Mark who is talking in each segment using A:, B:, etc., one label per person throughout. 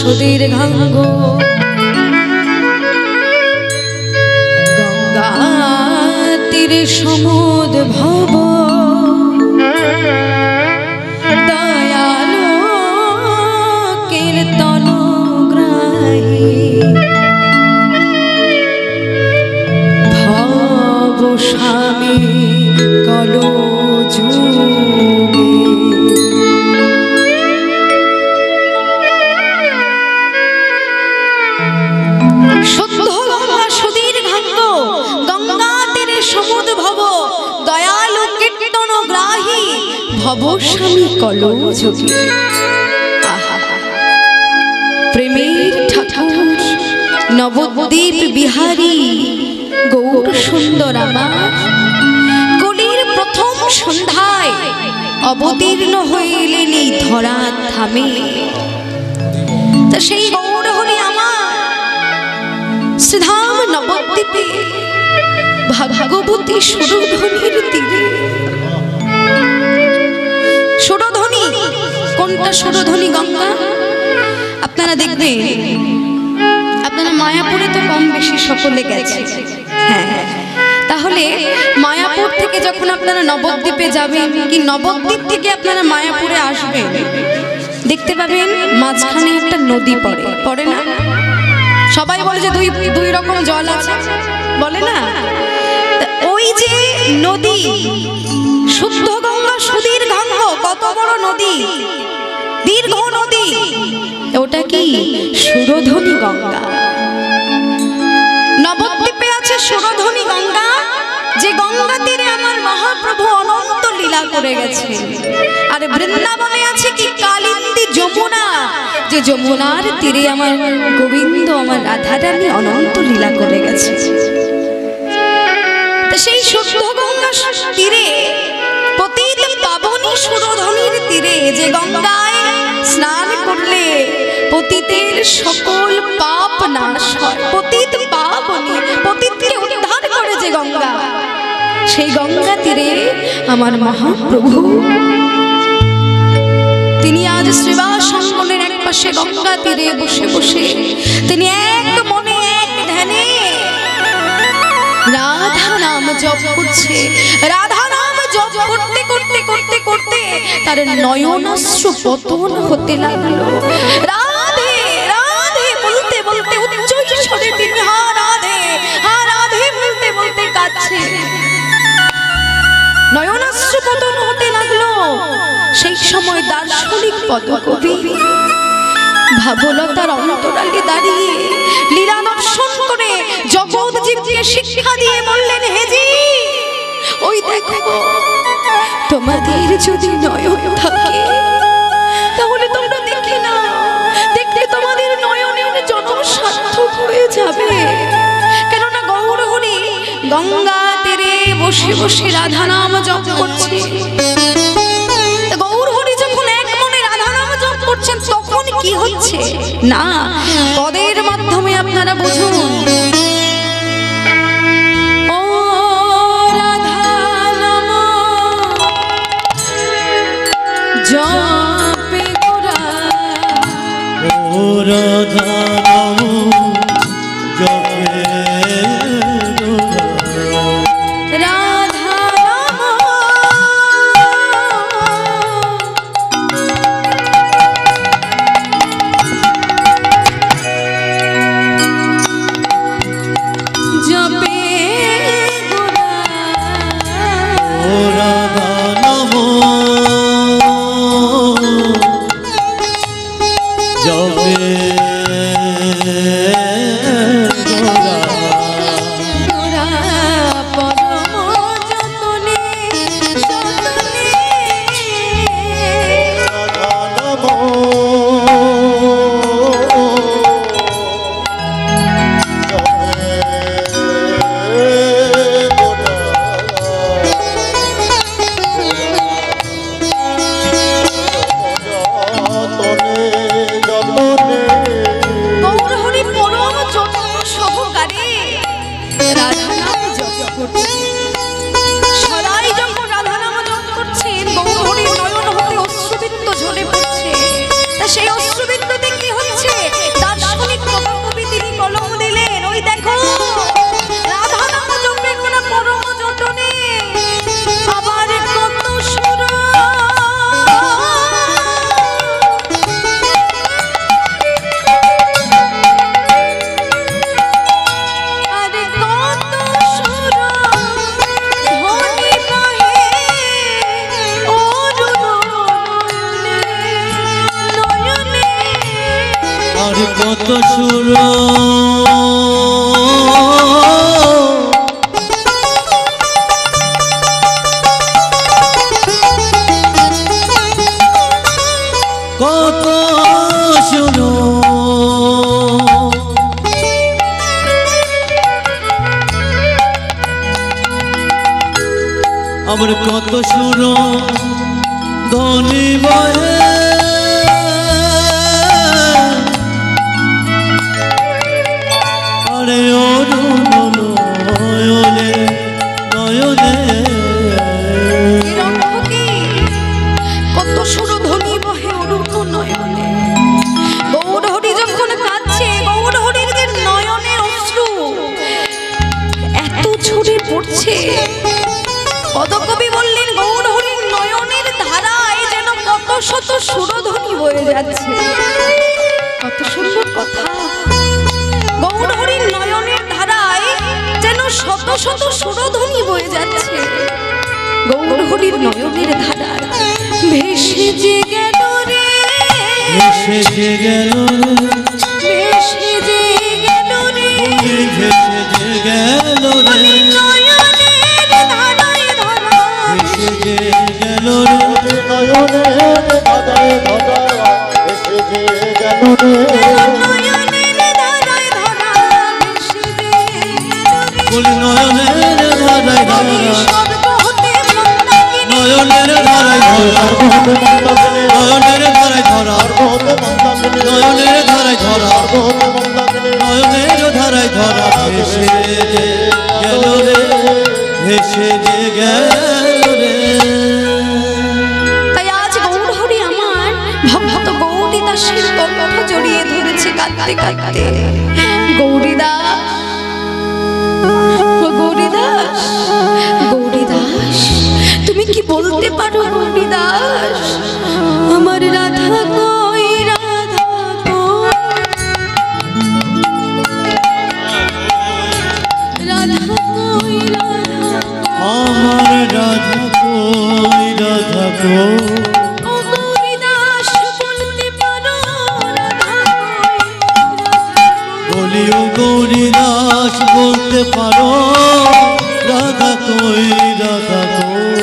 A: সুদীর্ঘাঙ্গ গঙ্গা তীরে সমুদ্ভব দয়ালো কীর্তন গ্রাহী ভব স্বামী কলো ভবস্বামী কলো যোগী প্রেমের ঠাকুর নবদ্বীপ বিহারী গৌর সুন্দর আমার কলির প্রথম সন্ধ্যায় অবতীর্ণ হইলেন এই ধরা ধামে। তা সেই গৌর হরি আমার শ্রীধাম নবদ্বীপে ভাগবতী সুরধ্বনির তীরে। সুরধ্বনি কোনটা? সুরধ্বনি গঙ্গা। আপনারা দেখবেন, আপনারা মায়াপুরে তো কম বেশি সকলে গেছে, হ্যাঁ, তাহলে মায়াপুর থেকে যখন আপনারা নবদ্বীপে যাবেন কি নবদ্বীপ থেকে আপনারা মায়াপুরে আসবেন, দেখতে পাবেন মাঝখানে একটা নদী পড়ে না? সবাই বলে যে দুই রকম জল আছে, বলে না? ওই যে নদী শুদ্ধ গঙ্গা সুদীর্ঘাঙ্গ, কত বড় নদী, দীর্ঘ নদী, ওটা কি? সুরধ্বনি গঙ্গা। নবদ্বীপে আছে সুরধ্বনি গঙ্গা, যে গঙ্গা তীরে আমার মহাপ্রভু অনন্ত লীলা করে গেছে। আর বৃন্দাবনে আছে কি? কালিন্দী যমুনা, যে যমুনার তীরে আমার গোবিন্দ আমার রাধারানী অনন্ত লীলা করে গেছে। সেই শুদ্ধ গঙ্গা তীরে পতিত পাবনী সুরধ্বনির তীরে যে গঙ্গায় স্নান করলে পতিতের সকল পাপ নাশ হয়, পতিত পাবনী, পতিতকে উদ্ধার করে যে গঙ্গা, সেই গঙ্গা তীরে আমার মহাপ্রভু তিনি আজ শ্রীবাস অঙ্গনের এক পাশে গঙ্গা তীরে বসে বসে তিনি এক মনে এক ধ্যানে রাধা নাম জপ করছে। রাধা নাম জপ করতে করতে করতে করতে তার নয়নাশ্রু পতন হতে লাগলো। রাধে রাধে বলতে বলতে উচ্চ স্বরে তিনি হা রাধে বলতে বলতে কাঁদছে, নয়নাশ্রু পতন হতে লাগলো। সেই সময় দার্শনিক পদকবি ভাবলতার অন্তরালে দাঁড়িয়ে লীলা দর্শন করে জগৎ জীবকে শিক্ষা দিয়ে বললেন, হেজি ওই দেখো, তোমাদের যদি নয়ন থাকে তাহলে তোমরা দেখে না, দেখলে তোমাদের নয়নের জন্ম সার্থক হয়ে যাবে। কেননা গৌর হরি গঙ্গা তীরে বসে বসে রাধা নাম জপ করছে। গৌর হরি যখন এক মনে রাধা নাম জপ করছেন তখন কি হচ্ছে না, পদের মাধ্যমে আপনারা বুঝুন। ও রাধা নাম জপে গোরা, ও রাধা নাম জপে
B: আর কত সুর কত সুর আমার কত সুর ধ্বনি বয়ে আরে অরুণ নয়নে নয়নে
A: কত সুরধ্বনি বহে অরুণ নয়নে। গৌর হরি যখন কাঁদছে, গৌর হরির যে নয়নে অশ্রু এত ঝরে পড়ছে, পদকবি বললেন গৌর হরির নয়নের ধারায় যেন কত শত সুরধ্বনি বয়ে যাচ্ছে। কত সুন্দর কথা! গৌর হরির নয়নের ধারায় যেন শত শত সুরধ্বনি বয়ে যাচ্ছে। গৌর হরির নয়নের ধারায় ভেসে যে গেল রে,
B: ভেসে যে গেল রে,
A: ভেসে যে গেল রে,
B: ভেসে যে গেল রে,
A: নয়নের ধারায় ধরা
B: ভেসে যে গেল রে,
C: নয়নের ধারায় ধরা ভেসে যে গেল রে,
A: নয়নের ধারায় ধরা ভেসে যে গেল রে।
B: বলি নয়নের ধারায় ধরা,
A: স্বর্গ হতে মন্দাকিনী,
B: নয়নের ধারায় ধরা, নয়নের ধারায় ধরা, নয়নের ধারায় ধরা, নয়নের ধারায় ধরা, ভেসে যে গেল রে, ভেসে যে গেল রে।
A: তাই আজ গৌর হরি আমার ভক্ত গৌরী দাসের কণ্ঠ জড়িয়ে ধরেছে কাঁদতে কাঁদতে। গৌরীদাস, গৌরীদাস, গৌরীদাস, তুমি কি বলতে পারো গৌরীদাস? আমার রাধা কই, রাধা কই, রাধা কই, রাধা
B: আমার রাধা কই, রাধা কই,
A: ও গৌরীদাস বলতে পারো রাধা কই, রাধা
B: বলি ও গৌরী দাস বলতে পারো রাধা কই, রাধা কই,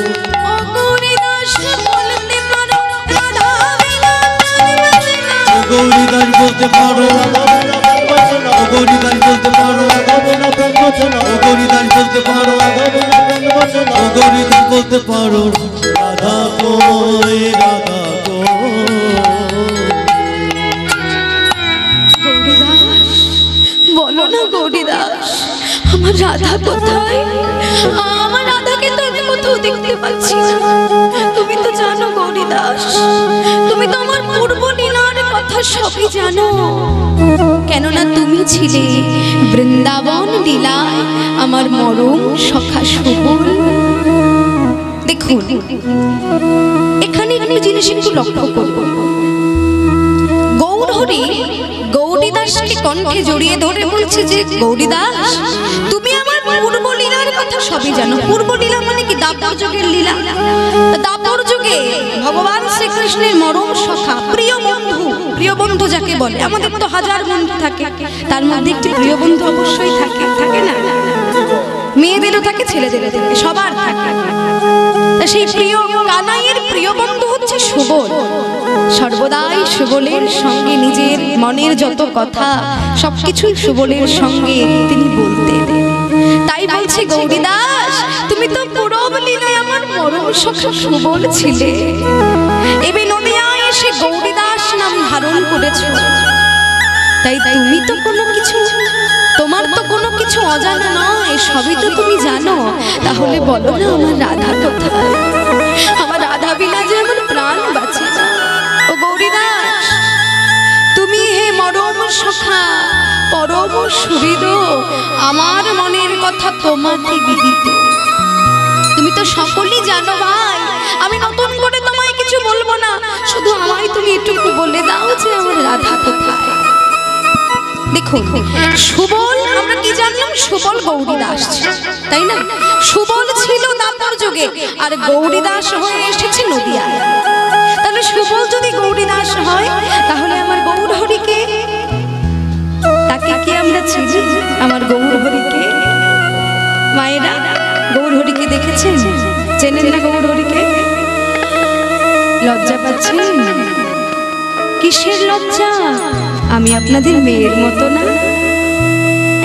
A: ও গৌরীদাস বলতে পারো রাধা বিনা প্রাণ বাঁচে না।
B: ও গৌরী দাস বলতে পারো, ও গৌরী দাস বলতে পারো, ও গৌরী দাস বলতে পারো, ও গৌরী দাস বলতে পারো রাধা কই, রাধা কই।
A: গৌরীদাস বলো না গৌরীদাস, আমার রাধা কোথায়? আমার রাধাকে তো আমি কোথাও দেখতে পাচ্ছি না। তুমি তো জানো গৌরীদাস, তুমি তো আমার পূর্ব লীলার কথা সবই জানো, কেননা তুমি ছিলে বৃন্দাবন লীলায় আমার মরম সখা সুবল। দেখুন এখানে একটু জিনিস একটু লক্ষ্য করব। গৌর হরি গৌরীদাসকে কণ্ঠে জড়িয়ে ধরে বলছে যে গৌরীদাস, তুমি আমার পূর্ব লীলার কথা সবই জানো। পূর্ব লীলা মানে কি? দাপর যুগের লীলা। দাপর যুগে ভগবান শ্রীকৃষ্ণের মরম সখা, প্রিয় বন্ধু, প্রিয় বন্ধু যাকে বলে, আমাদের তো হাজার বন্ধু থাকে, তার মধ্যে একটি প্রিয় বন্ধু অবশ্যই থাকে, থাকে না? মেয়েদেরও থাকে, ছেলেদেরও থাকে, সবার থাকে। সেই প্রিয় কানাইয়ের প্রিয় বন্ধু হচ্ছে সুবল। সর্বদাই সুবলের সঙ্গে নিজের মনের যত কথা সবকিছুই সুবলের সঙ্গে তিনি বলতেন। তাই বলছে গৌরীদাস, তুমি তো পূরব লীলায় আমার মরম সখা সুবল ছিলে, এবে নদিয়ায় এসে গৌরীদাস নাম ধারণ করেছো। তাই তুমি তো কোনো কিছু, তোমার তো কোনো কিছু অজানা নয়, সবই তো তুমি জানো। তাহলে বলো না আমার রাধা কোথায়? আমার রাধা বিনা যে আমার প্রাণ বাঁচে না। ও গৌরীদাস, তুমি হে মরম সখা পরম সুহৃদ, আমার মনের কথা তোমাকে বিদিত। তুমি তো সকলেই জানো ভাই, আমি নতুন করে তোমায় কিছু বলবো না, শুধু আমায় তুমি একটু বলে দাও যে আমার রাধা কোথায়। দেখুন সুবল, আমরা কি জানলাম? সুবল গৌরীদাস, তাই না? সুবল ছিল দাপর যুগে, আর গৌরীদাস হয়ে এসেছে নদিয়ায়। তাহলে সুবল যদি গৌরীদাস হয়, তাহলে আমার গৌর হরিকে তাকে কি আমরা চিনি? আমার গৌর হরিকে। মায়েরা, গৌর হরিকে দেখেছেন? চেনেন না গৌর হরিকে? লজ্জা পাচ্ছেন? কিসের লজ্জা? আমি আপনাদের মেয়ের মতো না?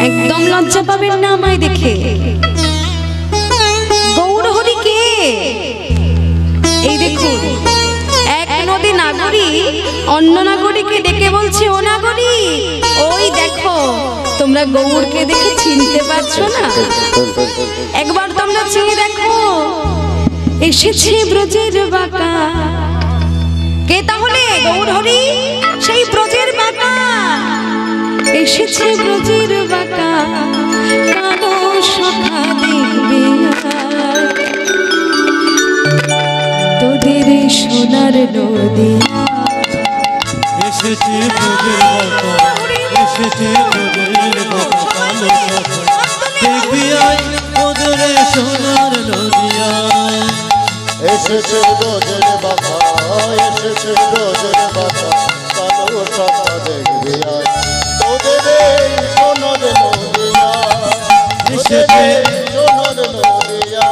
A: একদম লজ্জা পাবেন না আমায় দেখে। গৌর হরিকে এই দেখুন, এক নদী নাগরী অন্য নাগরীকে ডেকে বলছে, ও নাগরী, ওই দেখো, তোমরা গৌরকে দেখে চিনতে পারছো না? একবার তোমরা চিনে দেখো, এসেছে ব্রজের বাঁকা। কে তাহলে? গৌর হরি, সেই ব্রজের বাঁকা। এসেছে ব্রজের বাঁকা, কালো সখা দেখবে তোদের সোনার নদী।
B: এসেছে ব্রজের বাঁকা, এসেছে ব্রজের বাঁকা, কালো সখা দেখবি আয় তোদের সোনার নদিয়া।
C: এসেছে ব্রজের বাঁকা, এসেছে ব্রজের বাঁকা, কালো সখা দেখবি আয় তোদের সোনার নদিয়া।
B: এসেছে
C: সোনার নদিয়া।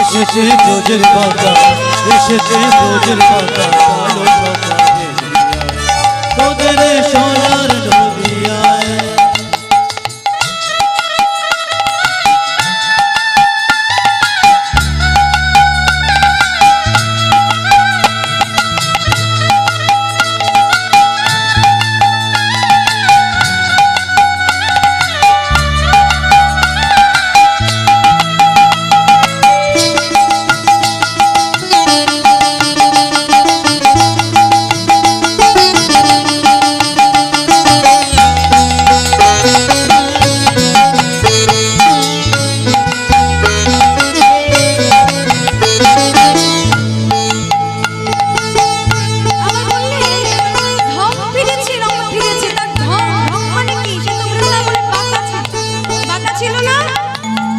B: এসেছে ব্রজের বাঁকা, এসেছে ব্রজের বাঁকা, কালো সখা দেখবি আয় তোদের সোনার নদিয়ায়।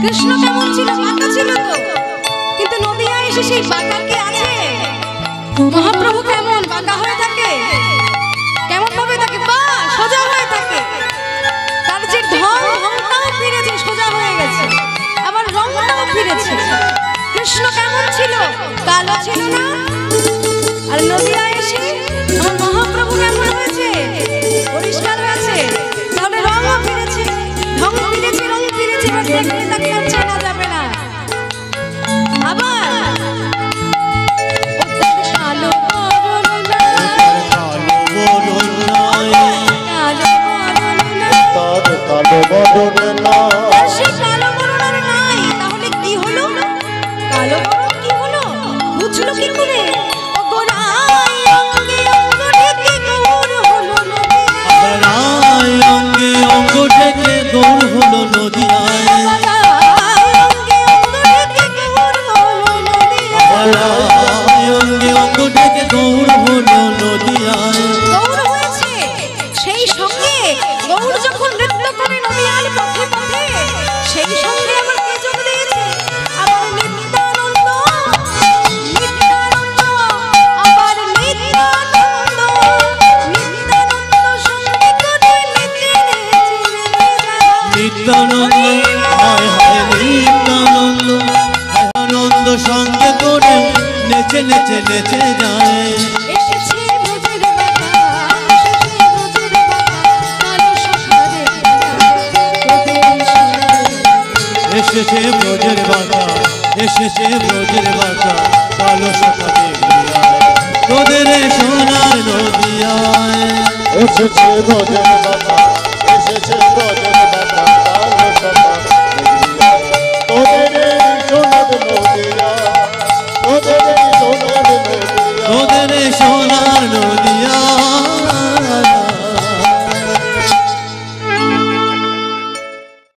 A: কৃষ্ণ কেমন ছিল? বাঁকা ছিল তো, কিন্তু নদিয়া এসে সেই বাঁকা কি আছে? মহাপ্রভু কেমন বাঁকা হয়ে থাকে? কেমন ভাবে থাকে? বা সোজা হয়ে থাকে। তার যে ঢংটাও ফিরেছে, সোজা হয়ে গেছে, আবার রংটাও ফিরেছে। কৃষ্ণ কেমন ছিল? কালো ছিল না? আর নদিয়া এসে আমার মহাপ্রভু কেমন হয়েছে? পরিষ্কার হয়েছে। তাহলে রংও ফিরেছে, ঢং ফিরেছে, রং ফিরেছে। এবার দেখলে তাকে আর চেনা যাবে না। আবার কালো বরণ নাই,
B: কালো বরণ নাই,
A: কালো বরণ নাই,
C: তার কালো বরণ নাই।
A: সে কালো বরণ আর নাই। তাহলে কি হলো? কালো বরণ কি হলো? বুঝলো কি করে?
B: হলো নদিয়ায় অঙ্গে অঙ্গ ডেকে গৌর হলো নদিয়ায়
A: গৌর হয়েছে সেই সঙ্গে গৌর যখন নৃত্য করে নদিয়ার পথে পথে সেই সঙ্গে আবার কে যোগ দিয়েছে আবার নিত্যানন্দ নিত্যানন্দ আবার নিত্যানন্দ নিত্যানন্দ সঙ্গে করে নেচে
B: নিত্যানন্দ হায় হায় নিত্যানন্দ আনন্দ সঙ্গে করে নেচে নেচে নেচে যায়
A: এসেছে ব্রজের বাবা এসেছে ব্রজের বাবা কালো সখারে
B: এসেছে ব্রজের বাঁকা এসেছে ব্রজের বাঁকা কালো সখা দেখিয়ায় তোদের সোনার নদিয়ায়
C: এসেছে ব্রজের বাবা এসেছে ব্রজের